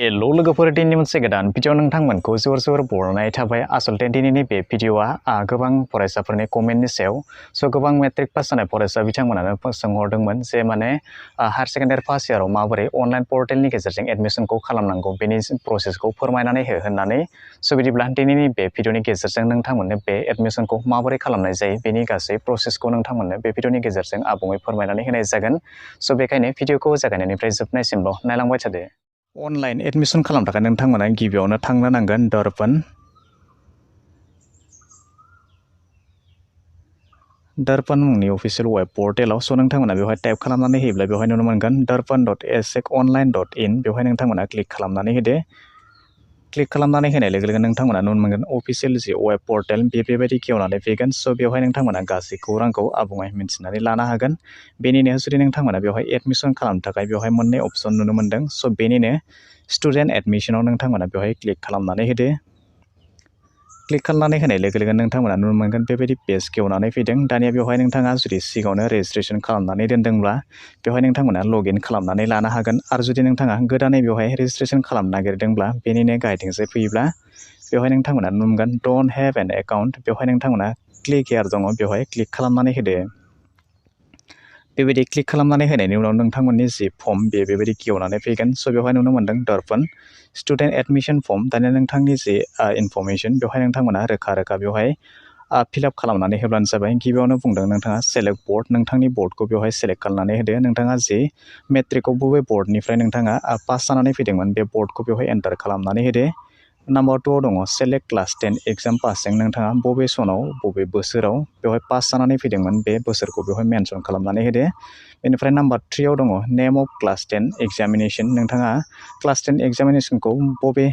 Hello लोगोफोर दिनैनि मोनसे गोदान भिडिअ नोंथांमोनखौ जोबोर जोबोर बरायनाय थाबाय आसलते दिनैनि बे भिडिअआ गोबां फरायसाफोरनि कमेन्टनि सायाव गोबां मेट्रिक पास जानाय फरायसा बिथांमोनानो सोंहरदोंमोन जे माने हायार सेकेन्डारि फार्स्ट इयाराव माबोरै अनलाइन पर्टेलनि गेजेरजों एडमिसनखौ खालामनांगौ बेनि प्रसेसखौ फोरमायनानै हो होननानै बिदिब्ला दिनैनि बे भिडिअनि गेजेरजों नोंथांमोननो बे एडमिसनखौ माबोरै खालामनाय जायो बेनि गासै प्रसेसखौ नोंथांमोननो बे भिडिअनि गेजेरजों आबुङै फोरमायनानै होनाय जागोन बेखायनो भिडिअखौ जागायनायनिफ्राय जोबनायसिमल' नायलांबाय थादो। अनलाइन एडमिसन खालामनो थाखाय नोंथांमोना गिबियावनो थांनो नांगोन दर्पण मुंनि अफिसियेल वेब पोर्टेलाव नोंथांमोना बेवहाय टाइप खालामनानै होयोब्ला बेवहाय नुनो मोनगोन darpan.eseconline.in बेवहाय नोंथांमोना क्लिक खालामनानै होदो। क्लिक खालामनानै होनाय लोगो लोगो नोंथांमोना नुनो मोनगोन अफिसियेल जि वेब पोर्टेल बेबायदि खेवनानै फैगोन बेवहाय नोंथांमोना गासै खौरांखौ आबुङै मिन्थिनानै लानो हागोन। बेनिनो जुदि नोंथांमोना बेवहाय एडमिसन खालामनो थाखाय बेवहाय मोननै अपसन नुनो मोनदों बेनिनो स्टुडेन्ट एडमिसनाव नोंथांमोना बेवहाय क्लिक खालामनानै होदो। क्लिक खालामनानै होनाय लोगो लोगो नोंथांमोना नुनो मोनगोन बेबायदि पेज खेवनानै फैदों। दानिया बेवहाय नोंथाङा जुदि सिगाङावनो रेजिस्ट्रेसन खालामनानै दोनदोंब्ला बेवहाय नोंथांमोना लगइन खालामनानै लानो हागोन आरो जुदि नोंथाङा गोदानै बेवहाय रेजिस्ट्रेसन खालामनो नागिरदोंब्ला बेनिनो गाहायथिंजाय फैयोब्ला बेवहाय नोंथांमोना नुनो मोनगोन डोन्ट हेभ एन एकाउन्ट बेवहाय नोंथांमोना क्लिक हियार दङ बेवहाय क्लिक खालामनानै होदो। बेबायदि क्लिक खालामनानै होनायनि उनाव नोंथांमोननि जि फर्म बेबायदि खेवनानै फैगोन बेवहाय नुनो मोनदों दर्पण स्टुडेन्ट एडमिसन फर्म। दानिया नोंथांनि जि इनफरमेसन बेवहाय नोंथांमोना रोखा रोखा बेवहाय फिलआप खालामनानै होब्लानो जाबाय। गिबियावनो बुंदों नोंथाङा सेलेक्ट बोर्ड नोंथांनि बोर्डखौ बेवहाय सेलेक्ट खालामनानै होदो। नोंथाङा जि मेट्रिकआव बबे बोर्डनिफ्राय नोंथाङा पास जानानै फैदोंमोन बे बोर्डखौ बेवहाय एन्टार खालामनानै होदो। नाम्बार 2 दङ सेलेक्ट क्लास 10 एग्जाम पासिं नोंथाङा बबे सनाव बबे बोसोराव बेवहाय पास जानानै फैदोंमोन बे बोसोरखौ बेवहाय मेनसन खालामनानै होदो। बेनिफ्राय नाम्बार 3 दङ नेम अफ क्लास 10 एग्जामिनेसन नोंथाङा क्लास 10 एग्जामिनेसनखौ बबे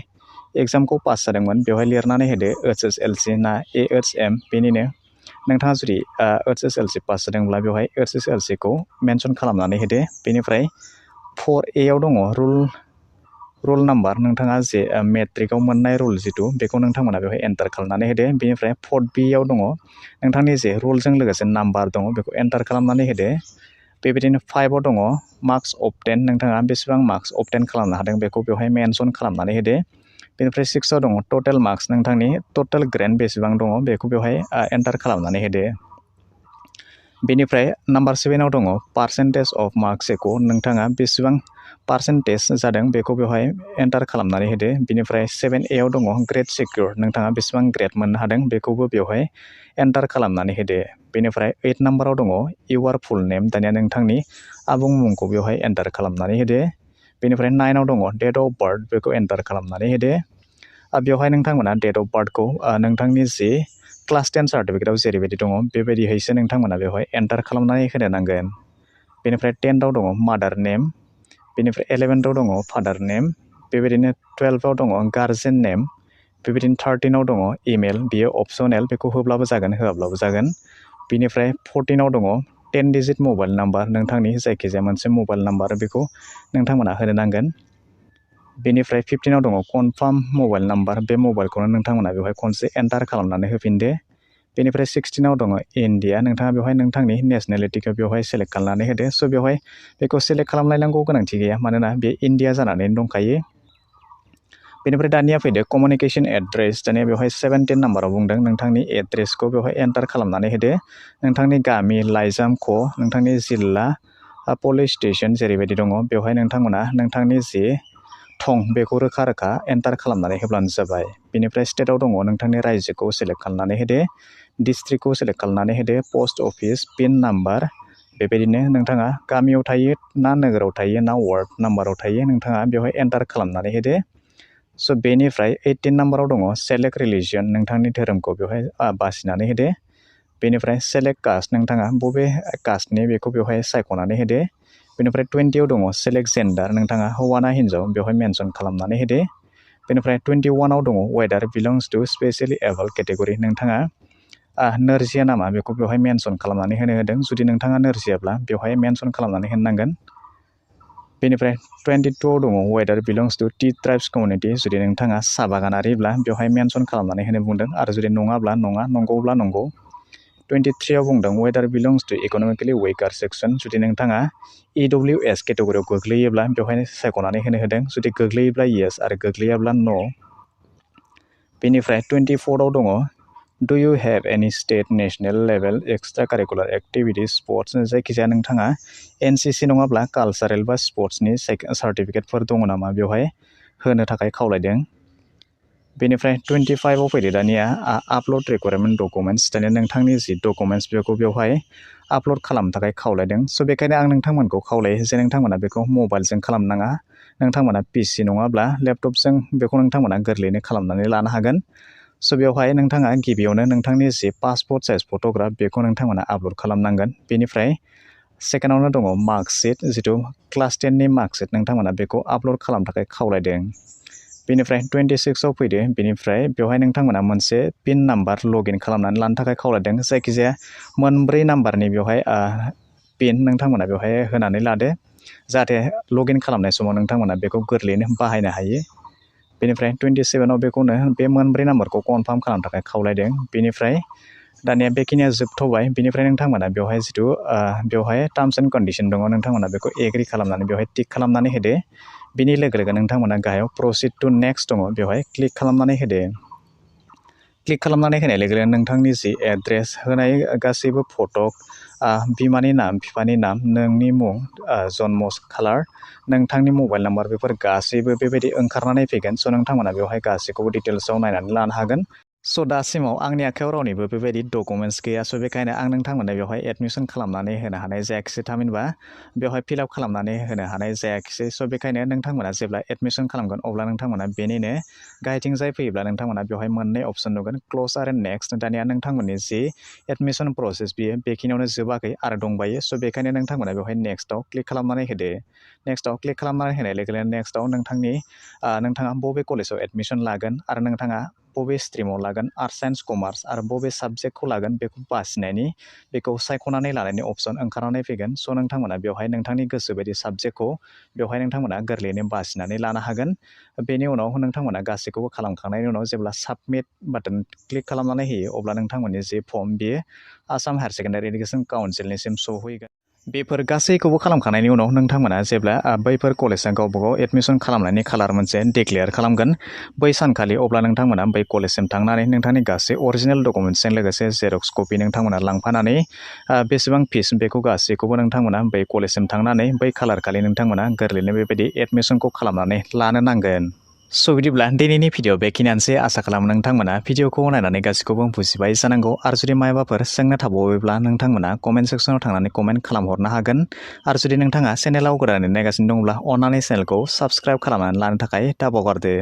एग्जामखौ पास जादोंमोन बेवहाय लिरनानै होदो HSLC ना AHM बेनिनो नोंथाङा जुदि HSLC पास जादोंब्ला बेवहाय HSLCखौ मेनसन खालामनानै होदो। बेनिफ्राय 4A आव दङ रुल नाम्बार नोंथाङा जे मेट्रिकआव मोननाय रुल जिथु बेखौ नोंथांमोना बेवहाय एन्टार खालामनानै होदो। बेनिफ्राय 4B आव दङ नोंथांनि जे रुलजों लोगोसे नाम्बार दङ बेखौ एन्टार खालामनानै होदो। बेबायदिनो 5 आव दङ मार्क्स अबटेन नोंथाङा बेसेबां मार्क्स अबटेन खालामनो हादों बेखौ बेवहाय मेनसन खालामनानै होदो। बेनिफ्राय 6 आव दङ टटेल मार्क्स नोंथांनि टटेल ग्रेड बेसेबां दङ बेखौ बेवहाय एन्टार खालामनानै होदो। बेनिफ्राय नाम्बार 7 आव दङ पार्सेन्टेज अफ मार्क्स एखौ नोंथाङा बेसेबां पार्सेन्टेज जादों बेखौ बेवहाय एन्टार खालामनानै होदो। बेनिफ्राय 7A आव दङ ग्रेड सिकिउर नोंथाङा बेसेबां ग्रेड मोननो हादों बेखौबो बेवहाय एन्टार खालामनानै होदो। बेनिफ्राय 8 नाम्बाराव दङ इउआर फुल नेम दानिया नोंथांनि आबुं मुंखौ बेवहाय एन्टार खालामनानै होदो। बेनिफ्राय 9 आव दङ डेट अफ बार्थ बेखौ एन्टार खालामनानै होदो। बेवहाय नोंथांमोना डेट अफ बार्थखौ नोंथांनि जि क्लास 10 सार्टिफिकेटआव जेरैबायदि दङ बेबायदिहैसो नोंथांमोना बेवहाय एन्टार खालामनानै होनो नांगोन। बेनिफ्राय 10 आव दङ मादार नेम बेनिफ्राय 11 आव दङ फादार नेम बेबायदिनो 12 आव दङ गार्जेन नेम बेबायदिनो 13 आव दङ इमेल बियो अपसनेल बेखौ होब्लाबो जागोन होआब्लाबो जागोन। बेनिफ्राय 14 आव दङ 10 डिजिट मबाइल नाम्बार नोंथांनि जायखिजाया मोनसे मबाइल नाम्बार बेखौ नोंथांमोना होनो नांगोन। बेनिफ्राय 15 आव दङ कनफार्म मबाइल नाम्बार बे मबाइलखौनो नोंथांमोना बेवहाय खनसे एन्टार खालामनानै होफिनदो। बेनिफ्राय 16 आव दङ इन्डिया नोंथाङा बेवहाय नोंथांनि नेसनेलिटिखौ बेवहाय सेलेक्ट खालामनानै होदो। बेवहाय बेखौ सेलेक्ट खालामलायनांगौ गोनांथि गैया मानोना बे इन्डिया जानानै दंखायो। बेनिफ्राय दानिया फैदो कमिउनिकेसन एड्रेस दानिया बेवहाय 17 नाम्बाराव बुंदों नोंथांनि एड्रेसखौ बेवहाय एन्टार खालामनानै होदो। नोंथांनि गामि लाइजाम ख नोंथांनि जिल्ला पुलिस स्टेसन जेरैबायदि दङ बेवहाय नोंथांमोना नोंथांनि जि थं बेखौ रोखा रोखा एन्टार खालामनानै होब्लानो जाबाय। बेनिफ्राय स्टेटआव दङ नोंथांनि रायजोखौ सेलेक्ट खालामनानै होदो। डिस्ट्रिक्टखौ सेलेक्ट खालामनानै होदो। पोस्ट अफिस पिन नाम्बार बेबायदिनो नोंथाङा गामियाव थायो ना नोगोराव थायो ना वार्ड नाम्बाराव थायो नोंथाङा बेवहाय एन्टार खालामनानै होदो। बेनिफ्राय 18 नाम्बाराव दङ सेलेक्ट रिलिजियन नोंथांनि धोरोमखौ बेवहाय बासिनानै होदो। बेनिफ्राय सेलेक्ट कास्ट नोंथाङा बबे कास्टनि बेखौ बेवहाय सायख'नानै होदो। बेनिफ्राय 20 आव दङ सेलेक्ट जेन्डार नोंथाङा हौवा ना हिन्जाव बेवहाय मेनसन खालामनानै होदो। बेनिफ्राय 21 आव दङ whether belongs to specially able category नोंथाङा नोरजिया नामा बेखौ बेवहाय मेनसन खालामनानै होनो होदों। जुदि नोंथाङा नोरजियाब्ला बेवहाय मेनसन खालामनानै होनांगोन। बेनिफ्राय 22 आव दङ whether belongs to the tribes community जुदि नोंथाङा साहा बागानारिब्ला बेवहाय मेनसन खालामनानै होनो बुंदों आरो जुदि नङाब्ला नङा नंगौब्ला नंगौ। 23 आव बुंदों whether belongs to economically weaker section जुदि नोंथाङा EWS केटेगरियाव गोग्लैयोब्ला बेवहाय सायख'नानै होदों जुदि गोग्लैयोब्ला yes आरो गोग्लैयाब्ला no। बेनिफ्राय 24 आव दङ do you have any state national level extracurricular activities sports जायखिजाया नोंथाङा NCC नङाब्ला कालचारेल बा स्पर्ट्सनि सार्टिफिकेटफोर दङ नामा बेवहाय होनो थाखाय खावलायदों। बेनिफ्राय 25 आव फैदो दानिया आपल'ड रिक्वायरमेन्ट डकुमेन्ट्स दानिया नोंथांनि जि डकुमेन्ट्स बेखौ बेवहाय आपल'ड खालामनो थाखाय खावलायदों। स' बेखायनो आं नोंथांमोनखौ खावलायो जे नोंथांमोना बेखौ मबाइलजों खालामनाङा नोंथांमोना PC नङाब्ला लेपटपजों बेखौ नोंथांमोना गोरलैयैनो खालामनानै लानो हागोन। स' बेवहाय नोंथाङा गिबियावनो नोंथांनि जि पासपर्ट साइज फट'ग्राफ बेखौ नोंथांमोना आपल'ड खालामनांगोन। बेनिफ्राय सेकेन्डआवनो दङ मार्कशीट जिथु क्लास 10नि मार्कशीट नोंथांमोना बेखौ आपल'ड खालामनो थाखाय खावलायदों। बेनिफ्राय 26 आव फैदो बेनिफ्राय बेवहाय नोंथांमोना मोनसे पिन नाम्बार लगइन खालामनानै लानो थाखाय खावलायदों जायखिजाया मोनब्रै नाम्बारनि बेवहाय पिन नोंथांमोना बेवहाय होनानै लादो जाहाथे लगइन खालामनाय समाव नोंथांमोना बेखौ गोरलैयैनो बाहायनो हायो। बेनिफ्राय 27 आव बेखौनो बे मोनब्रै नाम्बारखौ कनफार्म खालामनो थाखाय खावलायदों। बेनिफ्राय दानिया बेखिनिया जोबथ'बाय बेनिफ्राय नोंथांमोना बेवहाय जिथु बेवहाय टार्म्स एन्ड कन्डिशन दङ नोंथांमोना बेखौ एग्रि खालामनानै बेवहाय टिक खालामनानै होदो। बिनि लोगो लोगो नोंथांमोना गाहायाव प्रसिड टु नेक्स्ट दङ बेवहाय क्लिक खालामनानै होदो। क्लिक खालामनानै होनाय लोगो लोगो नोंथांनि जि एड्रेस होनाय गासैबो फट' बिमानि नाम बिफानि नाम नोंनि मुं जन्म खालार नोंथांनि मबाइल नाम्बार बेफोर गासैबो बेबायदि ओंखारनानै फैगोन। स' नोंथांमोना बेवहाय गासैखौबो डिटेल्सआव नायनानै लानो हागोन। स' दासिमाव आंनि आखायाव रावनिबो बेबायदि डकुमेन्ट्स गैया। स' बेखायनो आं नोंथांमोननो बेवहाय एडमिसन खालामनानै होनो हानाय जायाखिसै थामहिनबा बेवहाय फिलआप खालामनानै होनो हानाय जायाखिसै। स' बेखायनो नोंथांमोना जेब्ला एडमिसन खालामगोन अब्ला नोंथांमोना बेनिनो गाहायथिंजाय फैयोब्ला नोंथांमोना बेवहाय मोननै अपसन नुगोन क्ल'ज आरो नेक्स्ट। दानिया नोंथांमोननि जि एडमिसन प्रसेस बियो बेखिनियावनो जोबाखै आरो दंबायो। स' बेखायनो नोंथांमोना बेवहाय नेक्स्टआव क्लिक खालामनानै होदो। नेक्स्टआव क्लिक खालामनानै होनाय लोगो लोगो नेक्स्टआव नोंथाङा बबे कलेजाव एडमिसन लागोन आरो नोंथाङा बबे स्ट्रिमाव लागोन आर्ट्स साइन्स कमार्स आरो बबे साबजेक्टखौ लागोन बेखौ बासिनायनि बेखौ सायख'नानै लानायनि अपसन ओंखारनानै फैगोन। स' नोंथांमोना बेवहाय नोंथांनि गोसो बायदि साबजेक्टखौ बेवहाय नोंथांमोना गोरलैयैनो बासिनानै लानो हागोन। बेनि उनाव नोंथांमोना गासैखौबो खालामखांनायनि उनाव जेब्ला साबमिट बाटन क्लिक खालामनानै होयो अब्ला नोंथांमोननि जे फर्म बेयो आसाम हायार सेकेन्डारि इडुकेसन काउन्सिलनिसिम सौहैगोन। बेफोर गासैखौबो खालामखांनायनि उनाव नोंथांमोना जेब्ला बैफोर कलेजआ गावबा गाव एडमिसन खालामनायनि खालार मोनसे डिक्लेयार खालामगोन बै सानखालि अब्ला नोंथांमोना बै कलेजसिम थांनानै नोंथांनि गासै अरिजिनेल डकुमेन्ट्सजों लोगोसे जेरक्स कपि नोंथांमोना लांफानानै बेसेबां फिस बेखौ गासैखौबो नोंथांमोना बै कलेजसिम थांनानै बै खालार खालि नोंथांमोना गोरलैनो बेबायदि एडमिसनखौ खालामनानै लानो नांगोन। स' बिदिब्ला दिनैनि भिडिअ बेखिनियानोसै। आसा खालामो नोंथांमोना भिडिअखौ नायनानै गासैखौबो बुजिबाय जानांगौ आरो जुदि माबाफोर सोंनो थाबावोब्ला नोंथांमोना कमेन्ट सेक्सनाव थांनानै कमेन्ट खालामहरनो हागोन। आरो जुदि नोंथाङा चेनेलाव गोदानै नायगासिनो दंब्ला अन्नानै चेनेलखौ साबस्क्राइब खालामनानै लानो थाखाय दाबावगारदो।